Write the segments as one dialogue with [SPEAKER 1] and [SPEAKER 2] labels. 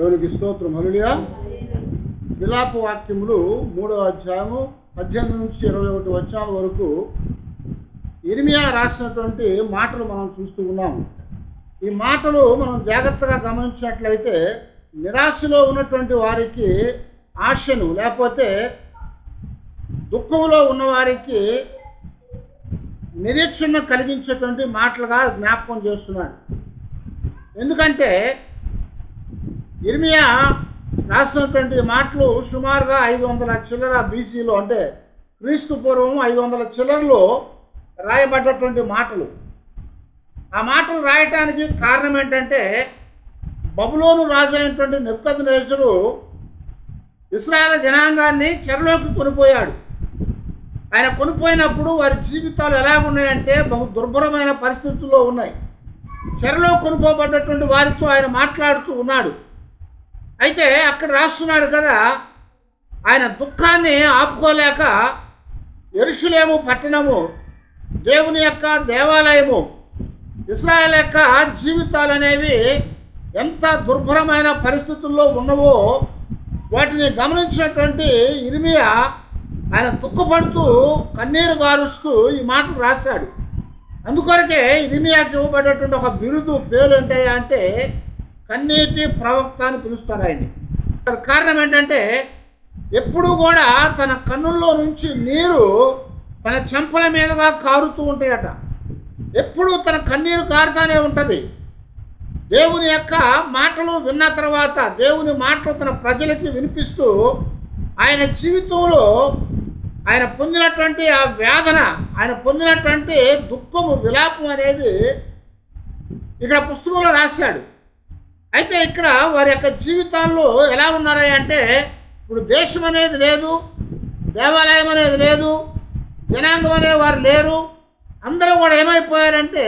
[SPEAKER 1] దేవునికి స్తోత్రం. హల్లెలూయా. విలాప వాక్యములు 3వ అధ్యాయము 18 నుంచి 21 వచనాల వరకు ఇర్మియా రాసినటువంటి మాటలు మనం చూస్తూ ఉన్నాము. ఈ మాటలు మనం జాగ్రత్తగా గమనించినట్లయితే నిరాశలో ఉన్నటువంటి వారికి ఆశను, లేకపోతే దుఃఖంలో ఉన్నవారికి నిరీక్షణ కలిగించేటువంటి మాటలుగా జ్ఞాపకం చేస్తున్నాడు. ఎందుకంటే ఇర్మియా రాసినటువంటి మాటలు సుమారుగా 500 చిల్లర బీసీలో, అంటే క్రీస్తు పూర్వం 500 చిల్లరలో రాయబడ్డటువంటి మాటలు. ఆ మాటలు రాయటానికి కారణం ఏంటంటే బబులోను రాజు అయినటువంటి నెబుకద్నెజరు ఇశ్రాయేలు జనాంగాన్ని చెరలోకి కొనిపోయాడు. ఆయన కొనిపోయినప్పుడు వారి జీవితాలు ఎలాగున్నాయంటే బహు దుర్భరమైన పరిస్థితుల్లో ఉన్నాయి. చెరలో కొనిపోబడ్డటువంటి వారితో ఆయన మాట్లాడుతూ ఉన్నాడు. అయితే అక్కడ రాస్తున్నాడు కదా, ఆయన దుఃఖాన్ని ఆపుకోలేక యెరూషలేము పట్టణము, దేవుని యొక్క దేవాలయము, ఇశ్రాయేలు యొక్క జీవితాలు అనేవి ఎంత దుర్భరమైన పరిస్థితుల్లో ఉన్నవో వాటిని గమనించినటువంటి ఇర్మియా ఆయన దుఃఖపడుతూ కన్నీరు గారుస్తూ ఈ మాటలు రాశాడు. అందుకొరకే ఇర్మియాకి ఇవ్వబడేటువంటి ఒక బిరుదు, పేరు ఏంటయ్యా అంటే కన్నీటి ప్రవక్త అని పిలుస్తారు ఆయన్ని. కారణం ఏంటంటే ఎప్పుడూ కూడా తన కన్నుల్లో నుంచి నీరు తన చెంపల మీదుగా కారుతూ ఉంటాయట. ఎప్పుడూ తన కన్నీరు కారుతానే ఉంటుంది. దేవుని యొక్క మాటలు విన్న తర్వాత దేవుని మాటలు తన ప్రజలకి వినిపిస్తూ ఆయన జీవితంలో ఆయన పొందినటువంటి ఆ వేదన, ఆయన పొందినటువంటి దుఃఖము, విలాపం అనేది ఇక్కడ పుస్తకంలో రాశాడు. అయితే ఇక్కడ వారి యొక్క జీవితాల్లో ఎలా ఉన్నారా అంటే ఇప్పుడు దేశం అనేది లేదు, దేవాలయం అనేది లేదు, జనాంగం అనేవారు లేరు. అందరూ కూడా ఏమైపోయారంటే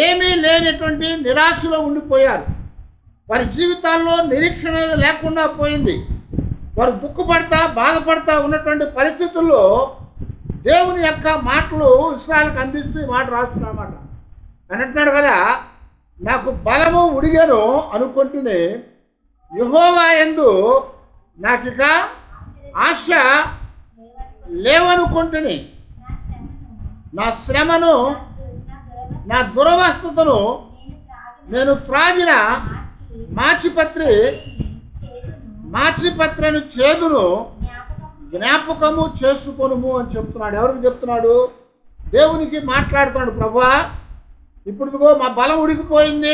[SPEAKER 1] ఏమీ లేనటువంటి నిరాశలో ఉండిపోయారు. వారి జీవితాల్లో నిరీక్షణ అనేది లేకుండా పోయింది. వారు దుఃఖపడతా బాధపడతా ఉన్నటువంటి పరిస్థితుల్లో దేవుని యొక్క మాటలు ఇశ్రాయేలుకు అందిస్తూ ఈ మాట రాస్తున్నమాట. అని అంటున్నాడు కదా, నాకు బలము ఉడిగను అనుకుంటేనే యెహోవా యందు నాకిక ఆశ లేవనుకుంటుని, నా శ్రమను, నా దురవస్థతను, నేను త్రాగిన మాచిపత్రను చేదును జ్ఞాపకము చేసుకొనుము అని చెప్తున్నాడు. ఎవరికి చెప్తున్నాడు? దేవునికి మాట్లాడుతున్నాడు. ప్రభువా, ఇప్పుడుగో మా బలం ఉడికిపోయింది,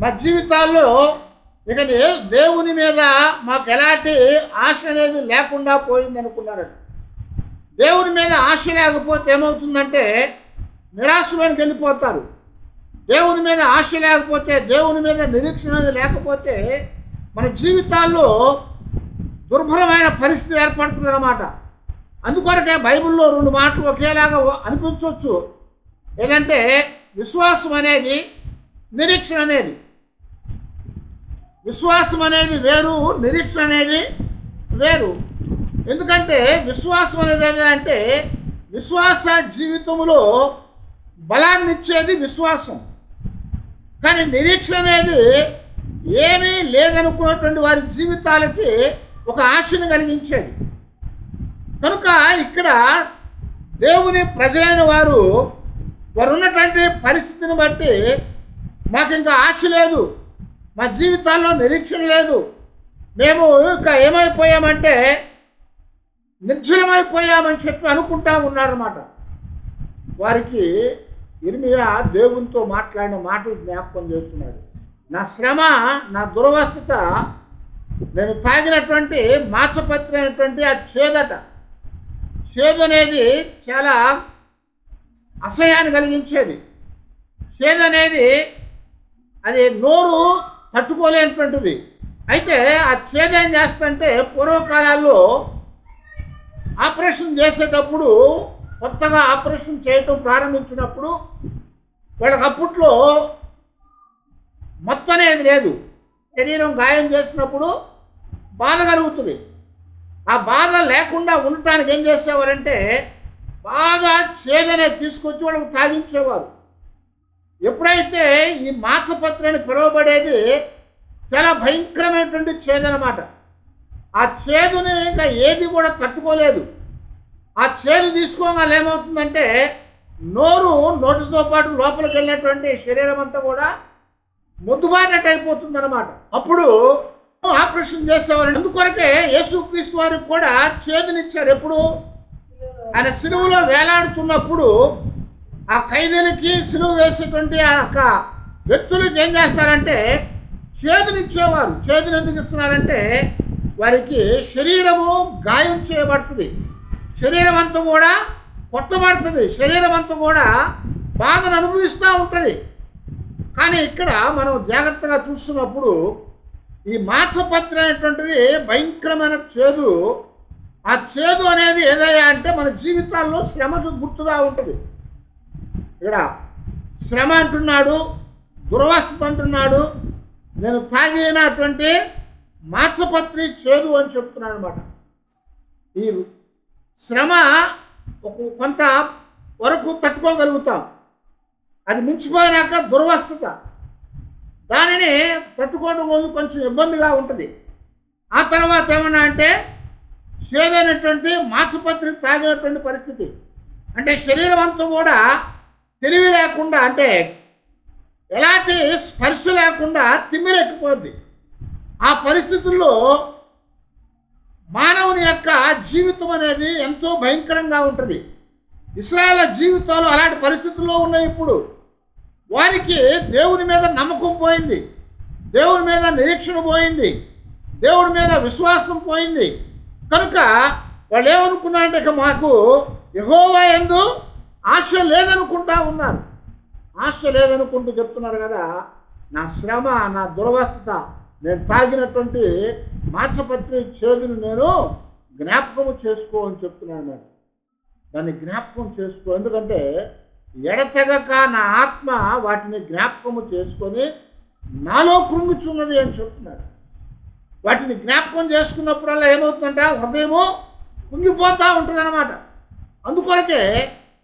[SPEAKER 1] మా జీవితాల్లో ఇక దేవుని మీద మాకు ఎలాంటి ఆశ అనేది లేకుండా పోయింది అనుకున్నారట. దేవుని మీద ఆశ లేకపోతే ఏమవుతుందంటే నిరాశలోనికి వెళ్ళిపోతారు. దేవుని మీద ఆశ లేకపోతే, దేవుని మీద నిరీక్షణ లేకపోతే మన జీవితాల్లో దుర్భరమైన పరిస్థితి ఏర్పడుతుంది అన్నమాట. అందుకొరకే బైబిల్లో 2 మాటలు ఒకేలాగా అనిపించవచ్చు. ఏదంటే విశ్వాసం అనేది, నిరీక్షణ అనేది. విశ్వాసం అనేది వేరు, నిరీక్షణ అనేది వేరు. ఎందుకంటే విశ్వాసం అనేది ఏంటంటే విశ్వాస జీవితంలో బలాన్ని ఇచ్చేది విశ్వాసం. కానీ నిరీక్షణ అనేది ఏమీ లేదనుకున్నటువంటి వారి జీవితాలకి ఒక ఆశను కలిగించేది. కనుక ఇక్కడ దేవుని ప్రజలైన వారు ఉన్నటువంటి పరిస్థితిని బట్టి మాకు ఇంకా ఆశ లేదు, మా జీవితాల్లో నిరీక్షణ లేదు, మేము ఇంకా ఏమైపోయామంటే నిర్జలమైపోయామని చెప్పి అనుకుంటా ఉన్నారన్నమాట. వారికి ఇర్మియా దేవునితో మాట్లాడిన మాటలు జ్ఞాపకం చేస్తున్నాడు. నా శ్రమ, నా దురవస్థత, నేను తాగినటువంటి మాచపత్రి అనేటువంటి ఆ చేదట. చేదు అనేది చాలా అసహ్యాన్ని కలిగించేది. చేదు అనేది అది నోరు తట్టుకోలేనటువంటిది. అయితే ఆ చేదు ఏం చేస్తుంటే పూర్వకాలాల్లో ఆపరేషన్ చేసేటప్పుడు, కొత్తగా ఆపరేషన్ చేయటం ప్రారంభించినప్పుడు వాళ్ళకి అప్పట్లో మొత్తం అనేది లేదు. శరీరం గాయం చేసినప్పుడు బాధ కలుగుతుంది. ఆ బాధ లేకుండా ఉండటానికి ఏం చేసేవారంటే బాగా చేదనే తీసుకొచ్చి వాళ్ళకి తాగించేవారు. ఎప్పుడైతే ఈ మాచపత్రి అని పిలువబడేది చాలా భయంకరమైనటువంటి చేదు అన్నమాట. ఆ చేదుని ఇంకా ఏది కూడా తట్టుకోలేదు. ఆ చేదు తీసుకోగానే ఏమవుతుందంటే నోటితో పాటు లోపలికి వెళ్ళినటువంటి శరీరం అంతా కూడా మొద్దుబారినట్టు అయిపోతుంది అనమాట. అప్పుడు ఆపరేషన్ చేసేవారు. అందుకొరకే యేసుక్రీస్తు వారికి కూడా చేదునిచ్చారు. ఎప్పుడు ఆయన సిలువలో వేలాడుతున్నప్పుడు ఆ ఖైదీలకి సిలువ వేసేటువంటి ఆ యొక్క వ్యక్తులకు ఏం చేస్తారంటే చేదునిచ్చేవారు. చేదుని ఎందుకు ఇస్తున్నారంటే వారికి శరీరము గాయం చేయబడుతుంది, శరీరం అంతా కూడా కొట్టబడుతుంది, శరీరం అంతా కూడా బాధను అనుభవిస్తూ ఉంటుంది. కానీ ఇక్కడ మనం జాగ్రత్తగా చూస్తున్నప్పుడు ఈ మాంసపత్రి అనేటువంటిది భయంకరమైన చేదు. ఆ చేదు అనేది ఏదయ్యా అంటే మన జీవితాల్లో శ్రమకు గుర్తుగా ఉంటుంది. ఇక్కడ శ్రమ అంటున్నాడు, దురవస్థ అంటున్నాడు, నేను తాగినటువంటి మాంసపత్రి చేదు అని చెప్తున్నాడు అనమాట. ఈ శ్రమ కొంత వరకు తట్టుకోగలుగుతాం, అది మించిపోయినాక దుర్వస్థత, దానిని తట్టుకోవడం కొంచెం ఇబ్బందిగా ఉంటుంది. ఆ తర్వాత ఏమన్నా అంటే చేదైనటువంటి మాంసపత్రి తాగినటువంటి పరిస్థితి, అంటే శరీరం అంతా కూడా తెలివి లేకుండా, అంటే ఎలాంటి స్పర్శ లేకుండా తిమ్మిరెక్కిపోద్ది. ఆ పరిస్థితుల్లో మానవుని యొక్క జీవితం అనేది ఎంతో భయంకరంగా ఉంటుంది. ఇశ్రాయేలు జీవితాలు అలాంటి పరిస్థితుల్లో ఉన్నాయి. ఇప్పుడు వారికి దేవుని మీద నమ్మకం పోయింది, దేవుని మీద నిరీక్షణ పోయింది, దేవుడి మీద విశ్వాసం పోయింది. కనుక వాళ్ళు ఏమనుకున్నారంటే ఇక మాకు యెహోవా యందు ఆశ లేదనుకుంటా ఉన్నారు. ఆశ లేదనుకుంటూ చెప్తున్నారు కదా, నా శ్రమ, నా దురవస్థ, నేను తాగినటువంటి మాంసపత్రి చేదును నేను జ్ఞాపకము చేసుకో అని చెప్తున్నాను. నేను దాన్ని జ్ఞాపకం చేసుకో, ఎందుకంటే ఎడతెగక నా ఆత్మ వాటిని జ్ఞాపకము చేసుకొని నాలో కృంగుచున్నది అని చెప్తున్నాడు. వాటిని జ్ఞాపకం చేసుకున్నప్పుడల్లా ఏమవుతుందంటే హృదయము కుంగిపోతూ ఉంటుంది అన్నమాట. అందుకొరకే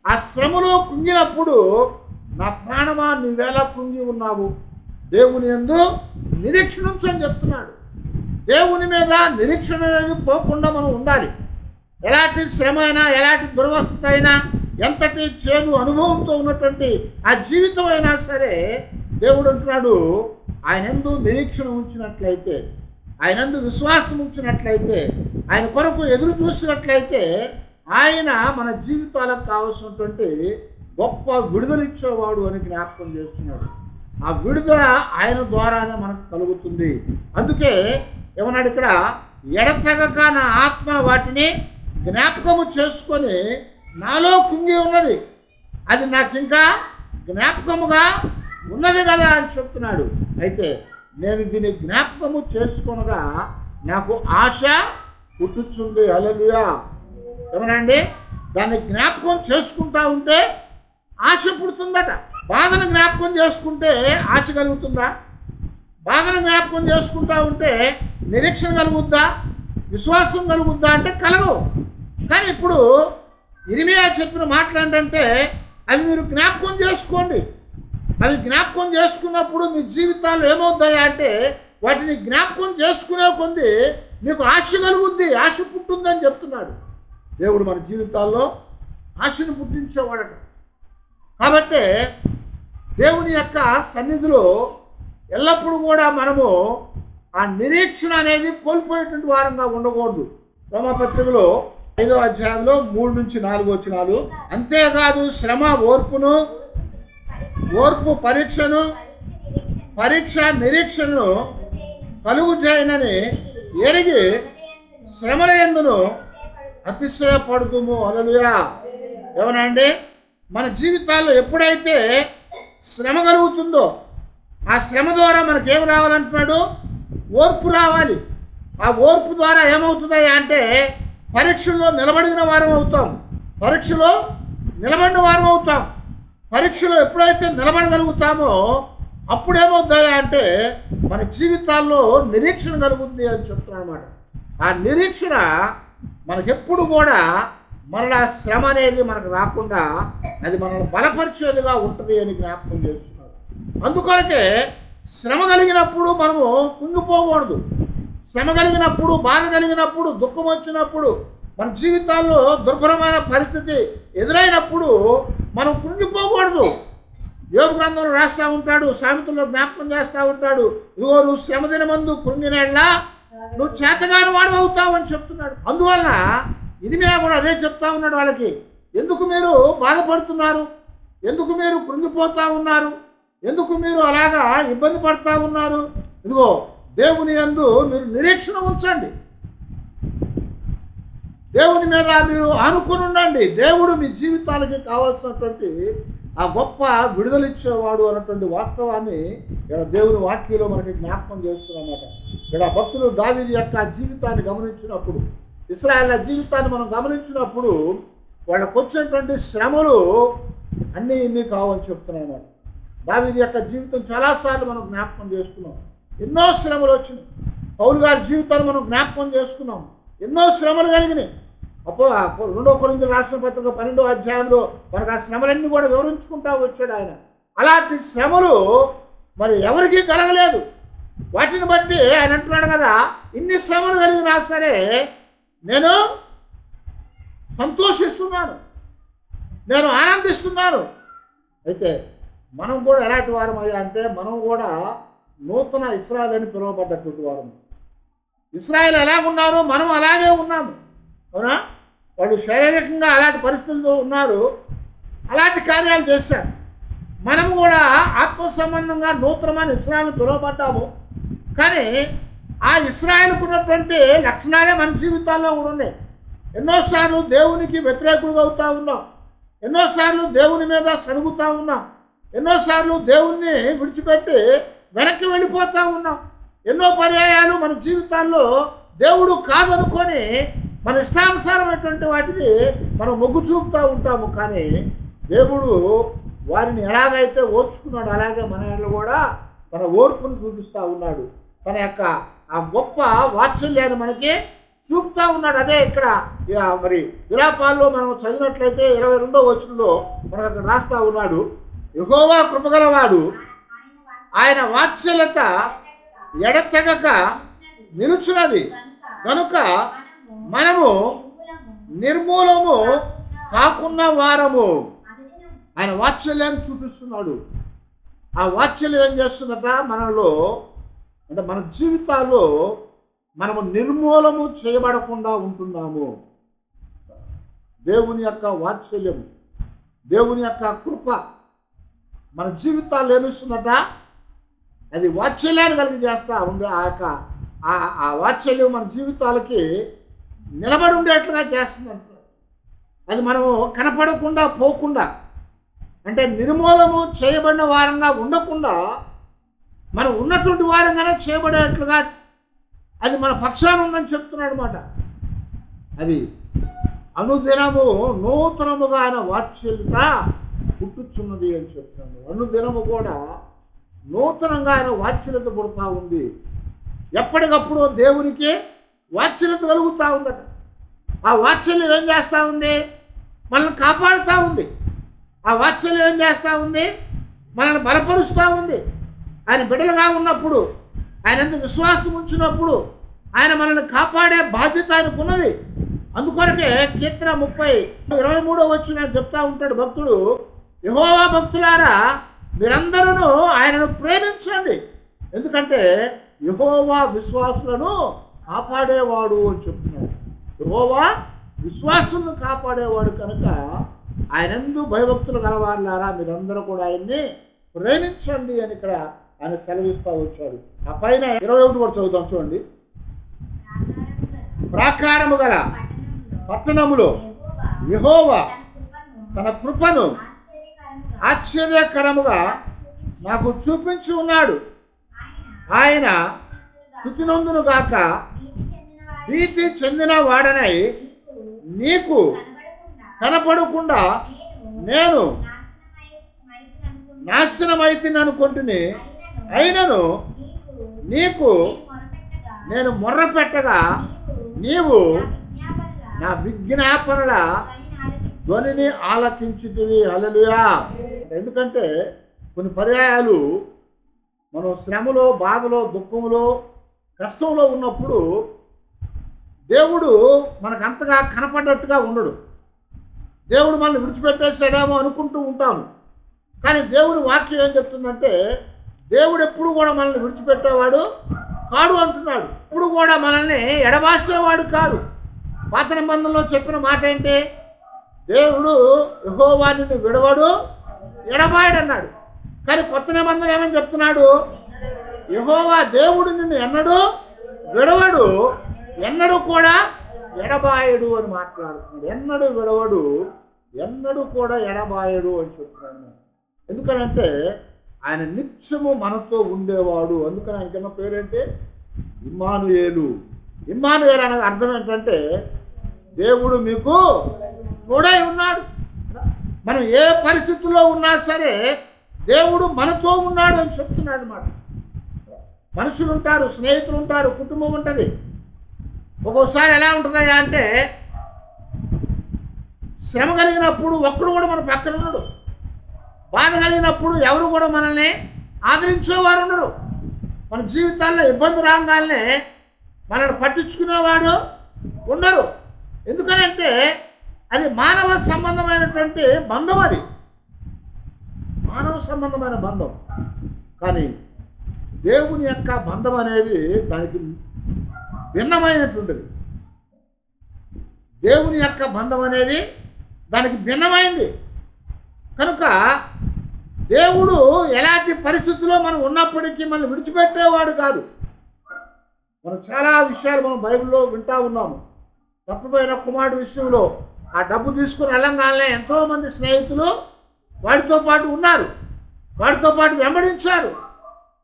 [SPEAKER 1] ఆ శ్రమలో కుంగినప్పుడు నా ప్రాణమా నీవేళ కుంగి ఉన్నావు, దేవుని యందు నిరీక్షణ ఉంచని చెప్తున్నాడు. దేవుని మీద నిరీక్షణ అనేది పోకుండా మనం ఉండాలి. ఎలాంటి శ్రమ అయినా, ఎలాంటి దుర్వస్థత అయినా, ఎంతటి చేదు అనుభవంతో ఉన్నటువంటి ఆ జీవితం అయినా సరే దేవుడు అంటున్నాడు, ఆయనందు నిరీక్షణ ఉంచినట్లయితే, ఆయనందు విశ్వాసం ఉంచినట్లయితే, ఆయన కొరకు ఎదురు చూసినట్లయితే ఆయన మన జీవితాలకు కావాల్సినటువంటి గొప్ప విడుదలిచ్చేవాడు అని జ్ఞాపకం చేస్తున్నాడు. ఆ విడుదల ఆయన ద్వారానే మనకు కలుగుతుంది. అందుకే ఏమన్నాడు ఇక్కడ, ఎడతెగక నా ఆత్మ వాటిని జ్ఞాపకము చేసుకొని నాలో కుంగి ఉన్నది, అది నాకు ఇంకా జ్ఞాపకముగా ఉన్నది కదా అని చెప్తున్నాడు. అయితే నేను దీన్ని జ్ఞాపకము చేసుకొనగా నాకు ఆశ పుట్టుచుంది. హల్లెలూయా. ఏమనండి, దాన్ని జ్ఞాపకం చేసుకుంటా ఉంటే ఆశ పుడుతుందట. బాధను జ్ఞాపకం చేసుకుంటే ఆశ కలుగుతుందా? బాధను జ్ఞాపకం చేసుకుంటా ఉంటే నిరీక్షణ కలుగుద్దా, విశ్వాసం కలుగుద్దా అంటే కలగవు. కానీ ఇప్పుడు ఇర్మియా చెప్పిన మాటలు ఏంటంటే అవి మీరు జ్ఞాపకం చేసుకోండి. అవి జ్ఞాపకం చేసుకున్నప్పుడు మీ జీవితాలు ఏమవుతాయా అంటే వాటిని జ్ఞాపకం చేసుకునే కొద్ది మీకు ఆశ కలుగుద్ది, ఆశ పుట్టుందని చెప్తున్నాడు. దేవుడు మన జీవితాల్లో ఆశను పుట్టించేవాడట. కాబట్టి దేవుని యొక్క సన్నిధిలో ఎల్లప్పుడూ కూడా మనము ఆ నిరీక్షణ అనేది కోల్పోయేటువంటి వారంగా ఉండకూడదు. రోమాపత్రికలో 5వ అధ్యాయంలో 3 నుంచి 4 వచనాలు, అంతేకాదు శ్రమ ఓర్పు పరీక్షను, పరీక్ష నిరీక్షణను కలుగు చేయనని ఎరిగి శ్రమల యందును అతిశయపడుదుము. హల్లెలూయా. ఏమనండి, మన జీవితాల్లో ఎప్పుడైతే శ్రమ కలుగుతుందో ఆ శ్రమ ద్వారా మనకేం రావాలంటున్నాడు? ఓర్పు రావాలి. ఆ ఓర్పు ద్వారా ఏమవుతుందా అంటే పరీక్షల్లో నిలబడిన వారం అవుతాం, పరీక్షలో నిలబడిన వారం అవుతాం. పరీక్షలో ఎప్పుడైతే నిలబడగలుగుతామో అప్పుడేమవుతుందా అంటే మన జీవితాల్లో నిరీక్షణ కలుగుతుంది అని చెప్తున్నాను అన్నమాట. ఆ నిరీక్షణ మనకెప్పుడు కూడా మరలా శ్రమ అనేది మనకు రాకుండా అది మనల్ని బలపరిచేదిగా ఉంటుంది అని జ్ఞాపకం చేస్తున్నారు. అందుకొరకే శ్రమ కలిగినప్పుడు మనము కుంగిపోకూడదు. శ్రమ కలిగినప్పుడు, బాధ కలిగినప్పుడు, దుఃఖం వచ్చినప్పుడు, మన జీవితాల్లో దుర్భరమైన పరిస్థితి ఎదురైనప్పుడు మనం కృంగిపోకూడదు. యోబు గ్రంథంలో రాస్తూ ఉంటాడు, సామెతల్లో జ్ఞాపకం చేస్తూ ఉంటాడు, ఇదిగో నువ్వు శ్రమ దినమందు కృంగినేళ్ళ నువ్వు చేతగాని వాడు అవుతావు అని చెప్తున్నాడు. అందువల్ల ఇర్మీయా కూడా అదే చెప్తా ఉన్నాడు వాళ్ళకి. ఎందుకు మీరు బాధపడుతున్నారు? ఎందుకు మీరు కృంగిపోతూ ఉన్నారు? ఎందుకు మీరు అలాగా ఇబ్బంది పడుతూ ఉన్నారు? ఇదిగో దేవుని యందు మీరు నిరీక్షణ ఉంచండి, దేవుని మీద మీరు ఆనుకుని ఉండండి. దేవుడు మీ జీవితాలకి కావాల్సినటువంటి ఆ గొప్ప విడుదలిచ్చేవాడు అన్నటువంటి వాస్తవాన్ని ఇక్కడ దేవుని వాక్యంలో మనకి జ్ఞాపకం చేస్తున్నమాట. ఇక్కడ భక్తులు దావీదు యొక్క జీవితాన్ని గమనించినప్పుడు, ఇశ్రాయేళ్ల జీవితాన్ని మనం గమనించినప్పుడు వాళ్ళకు వచ్చినటువంటి శ్రమలు అన్నీ ఇన్ని కావని చెప్తున్నాను. దావీదు యొక్క జీవితం చాలాసార్లు మనం జ్ఞాపకం చేసుకున్నాం. ఎన్నో శ్రమలు వచ్చినాయి. పౌలు గారి జీవితాన్ని మనం జ్ఞాపకం చేసుకున్నాం. ఎన్నో శ్రమలు కలిగినాయి. అప్పుడు 2 కొరింథీయులకు రాసిన పత్రిక 12వ అధ్యాయంలో మనకు ఆ శ్రమలన్నీ కూడా వివరించుకుంటూ వచ్చాడు ఆయన. అలాంటి శ్రమలు మరి ఎవరికీ కలగలేదు. వాటిని బట్టి ఆయన అంటున్నాడు కదా, ఇన్ని శ్రమలు కలిగినా సరే నేను సంతోషిస్తున్నాను, నేను ఆనందిస్తున్నాను. అయితే మనం కూడా ఎలాంటి వారమయ్యా అంటే, మనం కూడా నూతన ఇశ్రాయేలు అని పిలువబడ్డటువంటి వారము. ఇశ్రాయేలు ఎలాగున్నారో మనం అలాగే ఉన్నాము, అవునా? వాళ్ళు శారీరకంగా అలాంటి పరిస్థితుల్లో ఉన్నారు, అలాంటి కార్యాలు చేశారు. మనము కూడా ఆత్మ సంబంధంగా నూతనమైన ఇశ్రాయేలును పిలువబడ్డాము. కానీ ఆ ఇశ్రాయేలుకు ఉన్నటువంటి లక్షణాలే మన జీవితాల్లో కూడా ఉన్నాయి. ఎన్నోసార్లు దేవునికి వ్యతిరేకులుగా అవుతూ ఉన్నాం, ఎన్నోసార్లు దేవుని మీద సణుగుతూ ఉన్నాం, ఎన్నోసార్లు దేవుణ్ణి విడిచిపెట్టి వెనక్కి వెళ్ళిపోతూ ఉన్నాం. ఎన్నో పర్యాయాలు మన జీవితాల్లో దేవుడు కాదనుకొని మన ఇష్టానుసారమైనటువంటి వాటికి మనం మొగ్గు చూపుతూ ఉంటాము. కానీ దేవుడు వారిని ఎలాగైతే ఓర్చుకున్నాడు, అలాగే మన ఏళ్ళు కూడా తన ఓర్పును చూపిస్తూ ఉన్నాడు. తన యొక్క ఆ గొప్ప వాత్సల్యాన్ని మనకి చూపుతూ ఉన్నాడు. అదే ఇక్కడ మరి విలాపాల్లో మనం చదివినట్లయితే 22వ వచనంలో మనకు అక్కడ రాస్తూ ఉన్నాడు, యెహోవా కృపగలవాడు, ఆయన వాత్సల్యత ఎడతెగక నిలుచున్నది కనుక మనము నిర్మూలము కాకున్న వారము. ఆయన వాత్సల్యాన్ని చూపిస్తున్నాడు. ఆ వాత్సల్యం ఏం చేస్తుందట, మనలో అంటే మన జీవితాల్లో మనము నిర్మూలము చేయబడకుండా ఉంటున్నాము. దేవుని యొక్క వాత్సల్యం, దేవుని యొక్క కృప మన జీవితాల్లో ఏమిస్తుందట, అది వాత్సల్యాన్ని కలిగి చేస్తూ ఉంది. ఆ యొక్క ఆ వాత్సల్యం మన జీవితాలకి నిలబడి ఉండేట్లుగా చేస్తుందంట. అది మనము కనపడకుండా పోకుండా, అంటే నిర్మూలము చేయబడిన వారంగా ఉండకుండా మనం ఉన్నటువంటి వారంగానే చేయబడేట్లుగా అది మన పక్షాన ఉందని చెప్తున్నాడు అన్నమాట. అది అనుదినము నూతనముగా ఆయన వాత్సల్యత పుట్టుచున్నది అని చెప్తున్నాడు. అనుదినము కూడా నూతనంగా ఆయన వాత్సల్యత పుడతా ఉంది. ఎప్పటికప్పుడు దేవునికి వాత్సల్యత కలుగుతూ ఉందట. ఆ వాత్సల్యం ఏం చేస్తూ ఉంది, మనల్ని కాపాడుతూ ఉంది. ఆ వాత్సల్యం ఏం చేస్తూ ఉంది, మనల్ని బలపరుస్తూ ఉంది. ఆయన బిడ్డలుగా ఉన్నప్పుడు, ఆయన ఎంత విశ్వాసం ఉంచినప్పుడు ఆయన మనల్ని కాపాడే బాధ్యత ఆయనకు ఉన్నది. అందుకొరకే కీర్తన 30:23 వచనం చెప్తా ఉంటాడు భక్తుడు, యెహోవా భక్తులారా మీరందరూ ఆయనను ప్రేమించండి, ఎందుకంటే యెహోవా విశ్వాసులను కాపాడేవాడు అని చెప్తున్నాడు. యెహోవా విశ్వాసులను కాపాడేవాడు కనుక ఆయనందు భయభక్తులు గలవారులారా మీరందరూ కూడా ఆయన్ని ప్రేమించండి అని ఇక్కడ ఆయన సెలవిస్తూ వచ్చాడు. ఆ పైన 21 కూడా చదువుతాం చూడండి. ప్రాకారము గల పట్టణములో యెహోవా తన కృపను ఆశ్చర్యకరముగా నాకు చూపించి ఉన్నాడు. ఆయన స్తుతినందును గాక, భీతి చెందిన వాడనై నీకు కనపడకుండా నేను నాశనమైతిని అనుకుంటుని, అయినను నీకు నేను మొర్రపెట్టగా నీవు నా విజ్ఞాపనల ధ్వనిని ఆలకించుతివి. హల్లెలూయా. ఎందుకంటే కొన్ని పర్యాయాలు మనం శ్రమలో, బాధలో, దుఃఖంలో, కష్టంలో ఉన్నప్పుడు దేవుడు మనకు అంతగా కనపడ్డట్టుగా ఉండడు. దేవుడు మనల్ని విడిచిపెట్టేసాడేమో అనుకుంటూ ఉంటాము. కానీ దేవుని వాక్యం ఏం చెప్తుందంటే దేవుడు ఎప్పుడు కూడా మనల్ని విడిచిపెట్టేవాడు కాడు అంటున్నాడు. ఇప్పుడు కూడా మనల్ని ఎడబాసేవాడు కాదు. పాత నిబంధనలో చెప్పిన మాట ఏంటి? దేవుడు యెహోవా నిన్ను విడవడు, ఎడబాయడు అన్నాడు. కానీ కొత్త నిబంధన ఏమని చెప్తున్నాడు? యెహోవా దేవుడు నిన్ను ఎన్నడూ విడవడు, ఎన్నడూ కూడా ఎడబాయడు అని మాట్లాడుతున్నాడు. ఎన్నడూ విడవడు, ఎన్నడూ కూడా ఎడబాయడు అని చెప్తున్నాడు. ఎందుకనంటే ఆయన నిత్యము మనతో ఉండేవాడు. అందుకని ఆయనకన్నా పేరేంటి? ఇమ్మానుయేలు. ఇమ్మానుయేలు అనే అర్థం ఏంటంటే దేవుడు మీకు తోడై ఉన్నాడు. మనం ఏ పరిస్థితుల్లో ఉన్నా సరే దేవుడు మనతో ఉన్నాడు అని చెప్తున్నాడు అన్నమాట. మనుషులు ఉంటారు, స్నేహితులు ఉంటారు, కుటుంబం ఉంటుంది. ఒక్కోసారి ఎలా ఉంటుందయ్యా అంటే శ్రమ కలిగినప్పుడు ఒక్కడు కూడా మన పక్కన ఉన్నాడు. బాధ కలిగినప్పుడు ఎవరు కూడా మనల్ని ఆదరించేవారు ఉండరు. మన జీవితాల్లో ఇబ్బంది రాగానే మనల్ని పట్టించుకునేవాడు ఉండరు. ఎందుకనంటే అది మానవ సంబంధమైనటువంటి బంధం. అది మానవ సంబంధమైన బంధం. కానీ దేవుని యొక్క బంధం అనేది దానికి భిన్నమైనటువంటిది. దేవుని యొక్క బంధం అనేది దానికి భిన్నమైంది. కనుక దేవుడు ఎలాంటి పరిస్థితుల్లో మనం ఉన్నప్పటికీ మనల్ని విడిచిపెట్టేవాడు కాదు. మనం చాలా విషయాలు మనం బైబిల్లో వింటూ ఉన్నాము. తప్పిపోయిన కుమారుడు విషయంలో ఆ డబ్బు తీసుకుని వెళ్ళంగానే ఎంతోమంది స్నేహితులు వాడితో పాటు ఉన్నారు, వాడితో పాటు వెంబడించారు.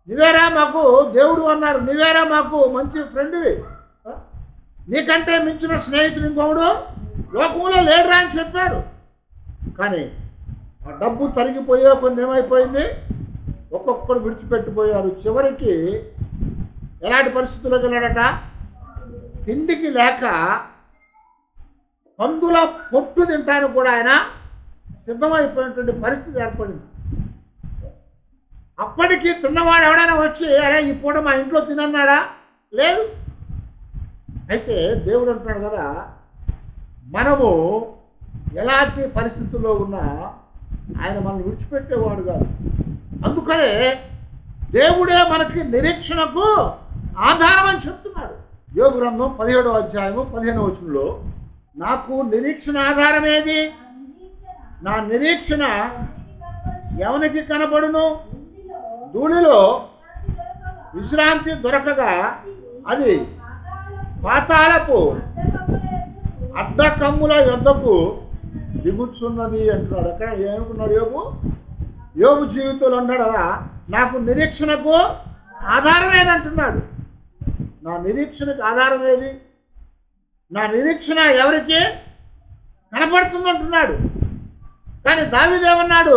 [SPEAKER 1] నువ్వేరా మాకు దేవుడు అన్నారు, నువ్వేరా మాకు మంచి ఫ్రెండ్వి, నీకంటే మించిన స్నేహితుడు ఇంకొకడు లోకంలో లేడురా అని చెప్పారు. కానీ ఆ డబ్బు తరిగిపోయే కొంత ఏమైపోయింది, ఒక్కొక్కడు విడిచిపెట్టిపోయారు. చివరికి ఎలాంటి పరిస్థితుల్లోకి వెళ్ళాడట? తిండికి లేక పందుల పొట్టు తింటానికి కూడా ఆయన సిద్ధమైపోయినటువంటి పరిస్థితి ఏర్పడింది. అప్పటికి తిన్నవాడు ఎవడైనా వచ్చి అరే ఈ పూట మా ఇంట్లో తినన్నాడా? లేదు. అయితే దేవుడు అంటున్నాడు కదా, మనము ఎలాంటి పరిస్థితుల్లో ఉన్నా ఆయన మనల్ని విడిచిపెట్టేవాడు కాదు. అందుకనే దేవుడే మనకి నిరీక్షణకు ఆధారం అని చెప్తున్నాడు. యోబు గ్రంథం 17వ అధ్యాయము 15వ వచనంలో నాకు నిరీక్షణ ఆధారం ఏది? నా నిరీక్షణ ఎవనికి కనబడును? ధూళిలో విశ్రాంతి దొరకగా అది పాతాళపు అడ్డకమ్ముల యొద్దకు దిగుచున్నది అంటున్నాడు. అక్కడ ఏమనుకున్నాడు యోబు? యోబు జీవితంలో అన్నాడు కదా, నాకు నిరీక్షణకు ఆధారం ఏదంటున్నాడు. నా నిరీక్షణకు ఆధారం ఏది? నా నిరీక్షణ ఎవరికి కనపడుతుందంటున్నాడు. కానీ దావీదు ఏమన్నాడు?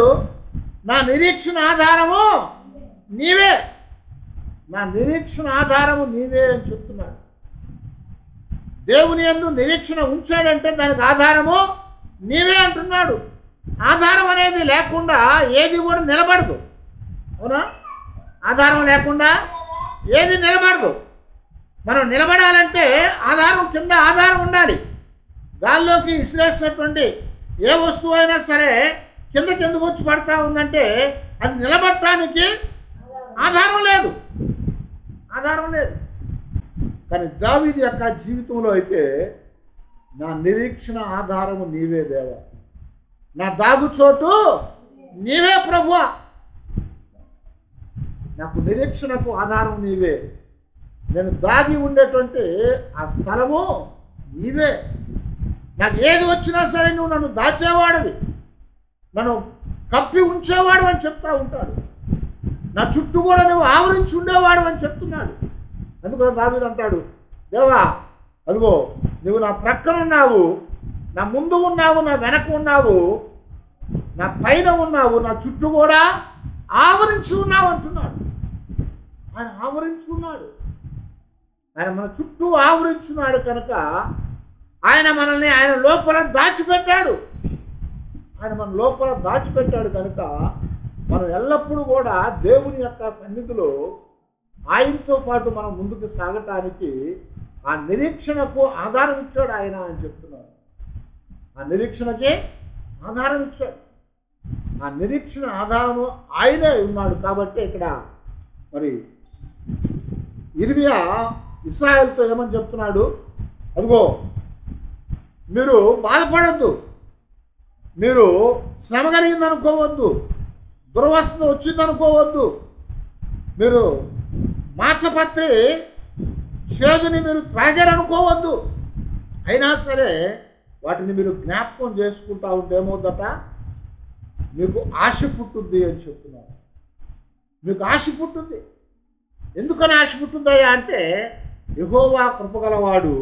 [SPEAKER 1] నా నిరీక్షణ ఆధారము నీవే, నా నిరీక్షణ ఆధారము నీవే అని చెప్తున్నాడు. దేవుని యందు నిరీక్షణ ఉంచాడంటే దానికి ఆధారము నీవే అంటున్నాడు. ఆధారం అనేది లేకుండా ఏది కూడా నిలబడదు. అవునా? ఆధారం లేకుండా ఏది నిలబడదు. మనం నిలబడాలంటే ఆధారం కింద ఆధారం ఉండాలి. గాల్లోకి ఇసిరేసినటువంటి ఏ వస్తువు అయినా సరే కిందకి ఎందుకు వచ్చి పడతా ఉందంటే అది నిలబడటానికి ఆధారం లేదు, ఆధారం లేదు. కానీ దావీదు యొక్క జీవితంలో అయితే నా నిరీక్షణ ఆధారము నీవే దేవా, నా దాగుచోటు నీవే ప్రభువా, నాకు నిరీక్షణకు ఆధారం నీవే, నేను దాగి ఉండేటువంటి ఆ స్థలము నీవే, నాకు ఏది వచ్చినా సరే నువ్వు నన్ను దాచేవాడివి, నన్ను కప్పి ఉంచేవాడు అని చెప్తా ఉంటాడు. నా చుట్టూ కూడా నువ్వు ఆవరించి ఉండేవాడు అని చెప్తున్నాడు. అందుకని దావీదు అంటాడు, దేవా అదిగో నువ్వు నా ప్రక్కన ఉన్నావు, నా ముందు ఉన్నావు, నా వెనక ఉన్నావు, నా పైన ఉన్నావు, నా చుట్టూ కూడా ఆవరించి ఉన్నావు అంటున్నాడు. ఆయన ఆవరించి ఉన్నాడు, ఆయన మన చుట్టూ ఆవరించున్నాడు కనుక ఆయన మనల్ని ఆయన లోపల దాచిపెట్టాడు. ఆయన మన లోపల దాచిపెట్టాడు కనుక మనం ఎల్లప్పుడూ కూడా దేవుని యొక్క సన్నిధిలో ఆయనతో పాటు మనం ముందుకు సాగటానికి ఆ నిరీక్షణకు ఆధారం ఇచ్చాడు ఆయన అని చెప్తున్నారు. ఆ నిరీక్షణకే ఆధారం ఇచ్చాడు. ఆ నిరీక్షణ ఆధారము ఆయనే ఉన్నాడు. కాబట్టి ఇక్కడ మరి ఇర్మియా ఇశ్రాయేలుతో ఏమని చెప్తున్నాడు? అదిగో మీరు బాధపడద్దు, మీరు శ్రమ కలిగిందనుకోవద్దు, దుర్వస్థ వచ్చిందనుకోవద్దు, మీరు మాంసపత్రి చేదుని మీరు త్రాగారనుకోవద్దు. అయినా సరే వాటిని మీరు జ్ఞాపకం చేసుకుంటా ఉంటే ఏమవుదట? మీకు ఆశ పుట్టుద్ది అని చెప్తున్నారు. మీకు ఆశ పుట్టుద్ది. ఎందుకని ఆశ పుట్టుందయ్యా అంటే, యెహోవా కృపగలవాడు,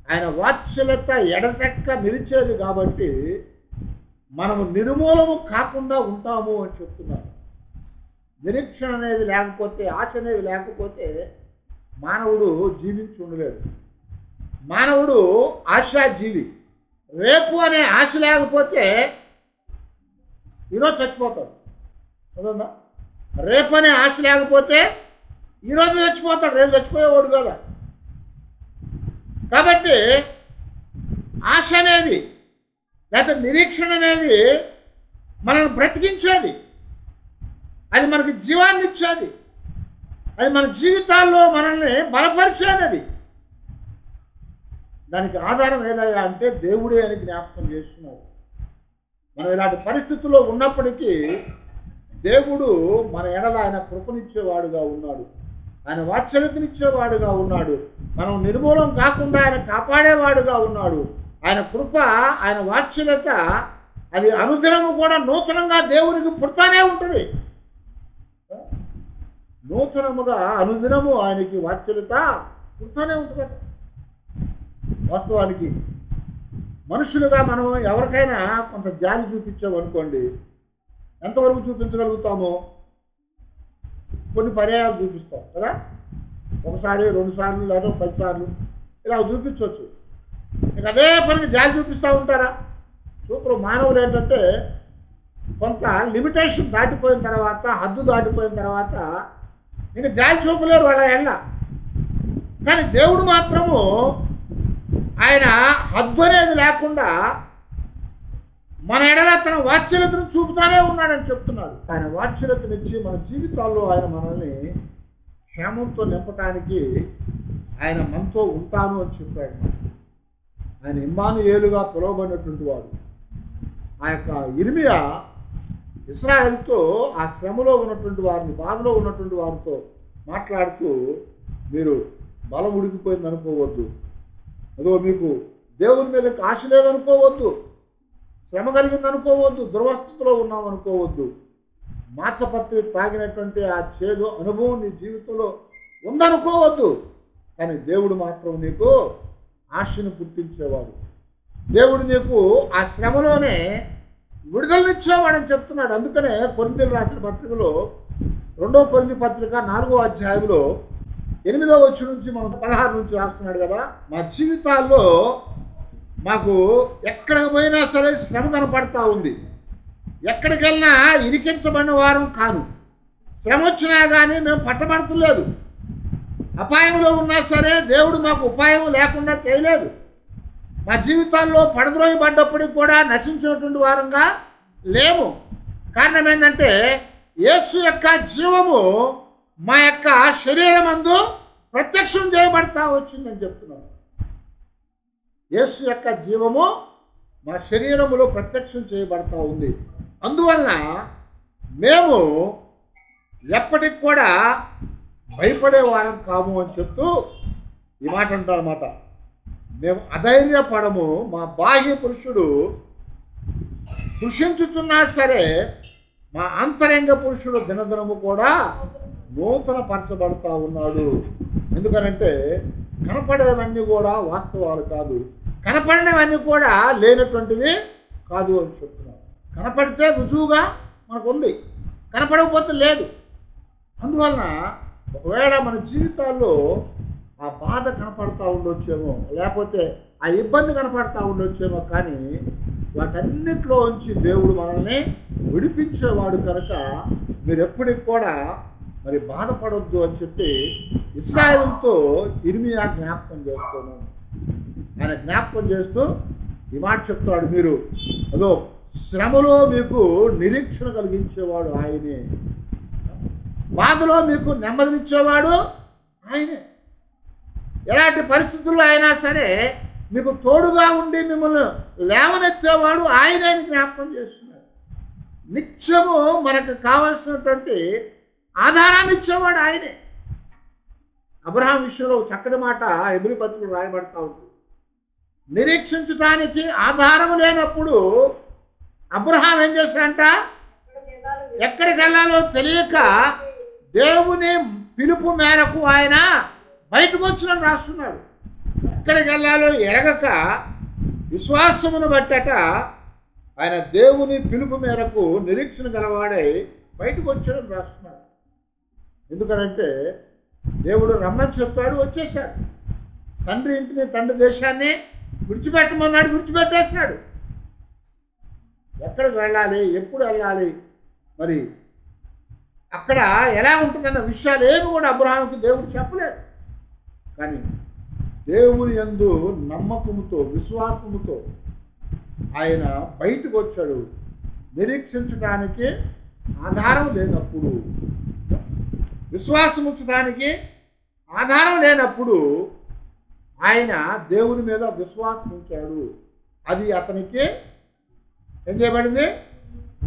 [SPEAKER 1] ఆయన వాత్సల్యత ఎడతెక్క నిలిచేది కాబట్టి మనము నిర్మూలము కాకుండా ఉంటాము అని చెప్తున్నారు. నిరీక్షణ అనేది లేకపోతే, ఆశ అనేది లేకపోతే మానవుడు జీవించి ఉండలేడు. మానవుడు ఆశాజీవి. రేపు అనే ఆశ లేకపోతే ఈరోజు చచ్చిపోతాడు. అదన్నా, రేపు అనే ఆశ లేకపోతే ఈరోజు చచ్చిపోతాడు, రేపు చచ్చిపోయేవాడు కదా. కాబట్టి ఆశ అనేది లేకపోతే నిరీక్షణ అనేది మనల్ని బ్రతికించేది, అది మనకి జీవాన్ని ఇచ్చేది, అది మన జీవితాల్లో మనల్ని బలపరిచేది. అది దానికి ఆధారం ఏదయ్యా అంటే దేవుడే అని జ్ఞాపకం చేస్తున్నారు. మనం ఇలాంటి పరిస్థితుల్లో ఉన్నప్పటికీ దేవుడు మన ఎడల ఆయన కృపనిచ్చేవాడుగా ఉన్నాడు, ఆయన వాత్సల్యతనిచ్చేవాడుగా ఉన్నాడు, మనం నిర్మూలం కాకుండా ఆయన కాపాడేవాడుగా ఉన్నాడు. ఆయన కృప, ఆయన వాత్సల్యత అది అనుదినము కూడా నూతనంగా దేవునికి పుడతానే ఉంటుంది. నూతనముగా అనుదినము ఆయనకి వాత్సల్యత పుడతానే ఉంటుందట. వాస్తవానికి మనుషులుగా మనం ఎవరికైనా కొంత జాలి చూపించామనుకోండి, ఎంతవరకు చూపించగలుగుతామో కొన్ని పర్యాయాలు చూపిస్తాం కదా. ఒకసారి, 2 సార్లు లేదా 10 సార్లు ఇలా చూపించవచ్చు. ఇక అదే పనికి జాలి చూపిస్తూ ఉంటారా? ఇప్పుడు మానవులు ఏంటంటే కొంత లిమిటేషన్ దాటిపోయిన తర్వాత, హద్దు దాటిపోయిన తర్వాత ఇంకా జాలి చూపలేరు వాళ్ళ ఎండ. కానీ దేవుడు మాత్రము ఆయన హద్దు అనేది లేకుండా మన ఎడల తన వాత్సల్యతను చూపుతానే ఉన్నాడని చెప్తున్నాడు. ఆయన వాత్సల్యతనిచ్చి మన జీవితాల్లో ఆయన మనల్ని క్షేమంతో నింపటానికి ఆయన మనతో ఉంటాను అని చెప్పాడు. ఆయన ఇమ్మానుయేలుగా పిలువబడినటువంటి వాడు. ఆ యొక్క ఇర్మియా ఇశ్రాయేలుతో ఆ శ్రమలో ఉన్నటువంటి వారిని, బాధలో ఉన్నటువంటి వారితో మాట్లాడుతూ, మీరు బలం ఉడికిపోయింది అనుకోవద్దు, అదో మీకు దేవుని మీద ఆశ లేదనుకోవద్దు, శ్రమ కలిగింది అనుకోవద్దు, దుర్వస్థితిలో ఉన్నాం అనుకోవద్దు, మాంసపత్రి తాగినటువంటి ఆ చేదు అనుభవం నీ జీవితంలో ఉందనుకోవద్దు. కానీ దేవుడు మాత్రం నీకు ఆశను పుట్టించేవాడు. దేవుడు నీకు ఆ శ్రమలోనే విడుదలనిచ్చేవాడని చెప్తున్నాడు. అందుకనే కొరింథీయులు రాసిన పత్రికలో 2వ కొరింథీ పత్రిక 4వ అధ్యాయంలో 8వ వచనం నుంచి మనం 16 నుంచి రాస్తున్నాడు కదా. మా జీవితాల్లో మాకు ఎక్కడికి పోయినా సరే శ్రమ కనపడతా ఉంది. ఎక్కడికి వెళ్ళినా ఇరికించబడిన వారం కాను. శ్రమ వచ్చినా కానీ మేము పట్టబడతలేదు. అపాయంలో ఉన్నా సరే దేవుడు మాకు ఉపాయం లేకుండా చేయలేదు. మా జీవితాల్లో పడద్రోయబడ్డప్పటికి కూడా నశించినటువంటి వారంగా లేము. కారణం ఏంటంటే యేసు యొక్క జీవము మా యొక్క శరీరమందు ప్రత్యక్షం చేయబడతా వచ్చిందని చెప్తున్నాను. యేసు యొక్క జీవము మా శరీరములో ప్రత్యక్షం చేయబడతా ఉంది. అందువలన మేము ఎప్పటికి కూడా భయపడే వారం కాము అని చెప్తూ ఈ మాట అంటారన్నమాట. మేము అధైర్యపడము. మా బాహ్య పురుషుడు కృషించుచున్నా సరే మా అంతరంగ పురుషుడు దినదినము కూడా నూతన పరచబడతా ఉన్నాడు. ఎందుకనంటే కనపడేవన్నీ కూడా వాస్తవాలు కాదు, కనపడినవన్నీ కూడా లేనటువంటివి కాదు అని చెప్తున్నారు. కనపడితే రుజువుగా మనకు ఉంది, కనపడకపోతే లేదు. అందువలన ఒకవేళ మన జీవితాల్లో ఆ బాధ కనపడతా ఉండొచ్చేమో, లేకపోతే ఆ ఇబ్బంది కనపడతా ఉండొచ్చేమో, కానీ వాటన్నిటిలో నుంచి దేవుడు మనల్ని విడిపించేవాడు కనుక మీరు ఎప్పటికి కూడా మరి బాధపడొద్దు అని చెప్పి ఇశ్రాయేలుతో ఇర్మియా జ్ఞాపకం చేస్తున్నాను. ఆయన జ్ఞాపకం చేస్తూ ఈ మాట చెప్తాడు, మీరు అదో శ్రమలో మీకు నిరీక్షణ కలిగించేవాడు ఆయనే, బాధలో మీకు నెమ్మదినిచ్చేవాడు ఆయనే. ఎలాంటి పరిస్థితుల్లో అయినా సరే మీకు తోడుగా ఉండి మిమ్మల్ని లేవనెత్తేవాడు ఆయనే అని జ్ఞాపకం చేస్తున్నాడు. నిత్యము మనకు కావలసినటువంటి ఆధారాన్ని ఇచ్చేవాడు ఆయనే. అబ్రహాం విషయంలో చక్కటి మాట హెబ్రీ పత్రికలో రాయబడతా ఉంటుంది. నిరీక్షించడానికి ఆధారం లేనప్పుడు అబ్రహాం ఏం చేశాడంట, ఎక్కడికి వెళ్ళాలో తెలియక దేవుని పిలుపు మేరకు ఆయన బయటకు వచ్చిన రాస్తున్నాడు. ఎక్కడికి వెళ్ళాలో ఎరగక విశ్వాసమును బట్టట ఆయన దేవుని పిలుపు మేరకు నిరీక్షణ గలవాడై బయటకు వచ్చాడని రాస్తున్నాడు. ఎందుకనంటే దేవుడు రమ్మని చెప్పాడు, వచ్చేసాడు. తండ్రి ఇంటిని తండ్రి దేశాన్ని విడిచిపెట్టమన్నాడు, విడిచిపెట్టేశాడు. ఎక్కడికి వెళ్ళాలి, ఎప్పుడు వెళ్ళాలి, మరి అక్కడ ఎలా ఉంటుందన్న విషయాలు ఏమి కూడా అబ్రహాముకి దేవుడు చెప్పలేదు. కానీ దేవుని యందు నమ్మకముతో విశ్వాసముతో ఆయన బయటకు వచ్చాడు. నిరీక్షించడానికి ఆధారం లేనప్పుడు, విశ్వాసం ఉంచడానికి ఆధారం లేనప్పుడు ఆయన దేవుని మీద విశ్వాసం ఉంచాడు. అది అతనికి ఏం చేయబడింది,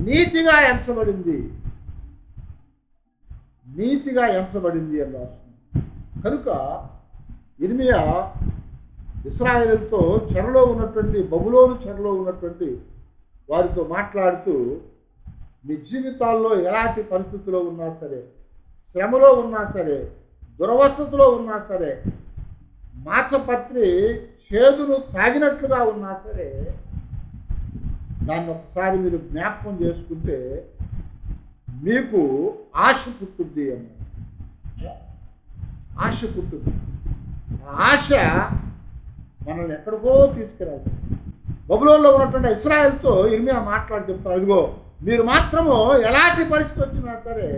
[SPEAKER 1] నీతిగా ఎంచబడింది, నీతిగా ఎంచబడింది అని రాస్తుంది. కనుక ఇర్మియా ఇశ్రాయేలుతో చెరలో ఉన్నటువంటి బబులోను చెరలో ఉన్నటువంటి వారితో మాట్లాడుతూ, మీ జీవితాల్లో ఎలాంటి పరిస్థితుల్లో ఉన్నా సరే, శ్రమలో ఉన్నా సరే, దురవస్థతలో ఉన్నా సరే, మాచపత్రి చేదును తాగినట్లుగా ఉన్నా సరే, దాన్ని ఒకసారి మీరు జ్ఞాపకం చేసుకుంటే మీకు ఆశ పుట్టుద్ది అన్నమాట. ఆశ పుట్టుద్ది. ఆ ఆశ మనల్ని ఎక్కడికో తీసుకురాదు. బబులోనులో ఉన్నటువంటి ఇశ్రాయేలుతో ఇర్మియా మాట్లాడి చెప్తారు, అదిగో మీరు మాత్రము ఎలాంటి పరిస్థితి వచ్చినా సరే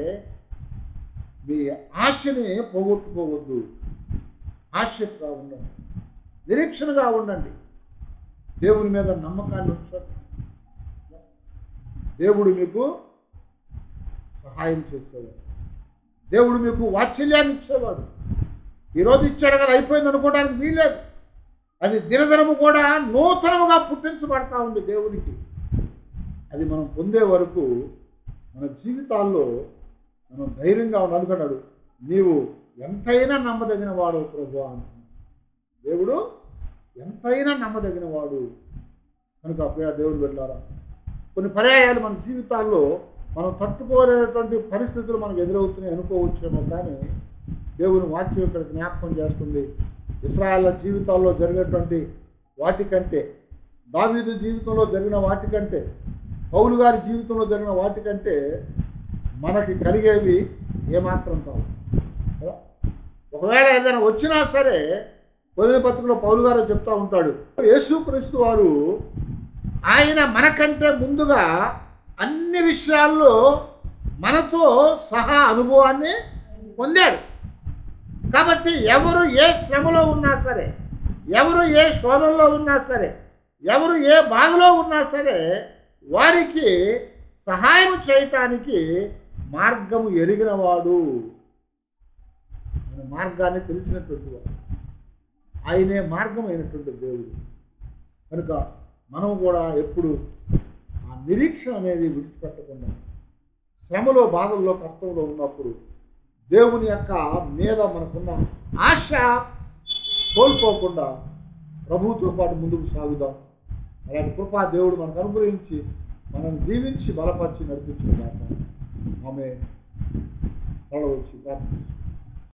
[SPEAKER 1] మీ ఆశని పోగొట్టుకోవద్దు, ఆశగా ఉండండి, నిరీక్షణగా ఉండండి, దేవుని మీద నమ్మకాన్ని ఉంచండి. దేవుడు మీకు సహాయం చేసేవాడు, దేవుడు మీకు వాత్సల్యాన్ని ఇచ్చేవాడు. ఈరోజు ఇచ్చాడు కదా అయిపోయింది అనుకోవడానికి వీల్లేదు. అది దినదినము కూడా నూతనముగా పుట్టించబడతా ఉంది దేవునికి. అది మనం పొందే వరకు మన జీవితాల్లో మనం ధైర్యంగా ఉండాలి. అనుకున్నాడు, నీవు ఎంతైనా నమ్మదగిన వాడు ప్రభువా అంటున్నాడు. దేవుడు ఎంతైనా నమ్మదగిన వాడు. కనుక ప్రియ దేవుడు వెళ్ళారా, కొన్ని పర్యాయాలు మన జీవితాల్లో మనం తట్టుకోలేనటువంటి పరిస్థితులు మనకు ఎదురవుతున్నాయి అనుకోవచ్చేమో, కానీ దేవుని వాక్యం ఇక్కడ జ్ఞాపకం చేస్తుంది. ఇశ్రాయేళ్ల జీవితాల్లో జరిగినటువంటి వాటికంటే, దావీదు జీవితంలో జరిగిన వాటికంటే, పౌలు గారి జీవితంలో జరిగిన వాటికంటే మనకి కలిగేవి ఏమాత్రం కావు కదా. ఒకవేళ ఏదైనా వచ్చినా సరే కొరింథీ పత్రికలో పౌలు గారు చెప్తూ ఉంటాడు, యేసుక్రీస్తు వారు ఆయన మనకంటే ముందుగా అన్ని విషయాల్లో మనతో సహా అనుభవాన్ని పొందాడు. కాబట్టి ఎవరు ఏ శ్రమలో ఉన్నా సరే, ఎవరు ఏ శోధనలో ఉన్నా సరే, ఎవరు ఏ బాధలో ఉన్నా సరే వారికి సహాయం చేయటానికి మార్గము ఎరిగినవాడు, మార్గాన్ని తెలిసినటువంటి వాడు, ఆయనే మార్గం అయినటువంటి దేవుడు. కనుక మనం కూడా ఎప్పుడు ఆ నిరీక్షణ అనేది విడిచిపెట్టకుండా శ్రమలో బాధల్లో కష్టంలో ఉన్నప్పుడు దేవుని యొక్క మీద మనకున్న ఆశ కోల్పోకుండా ప్రభువుతో పాటు ముందుకు సాగుదాం. అలాంటి కృపా దేవుడు మనకు అనుగ్రహించి మనల్ని దీవించి బలపరిచి నడిపించిన దాకా ఆమె తల వచ్చి ప్రార్థించుకుంటాం.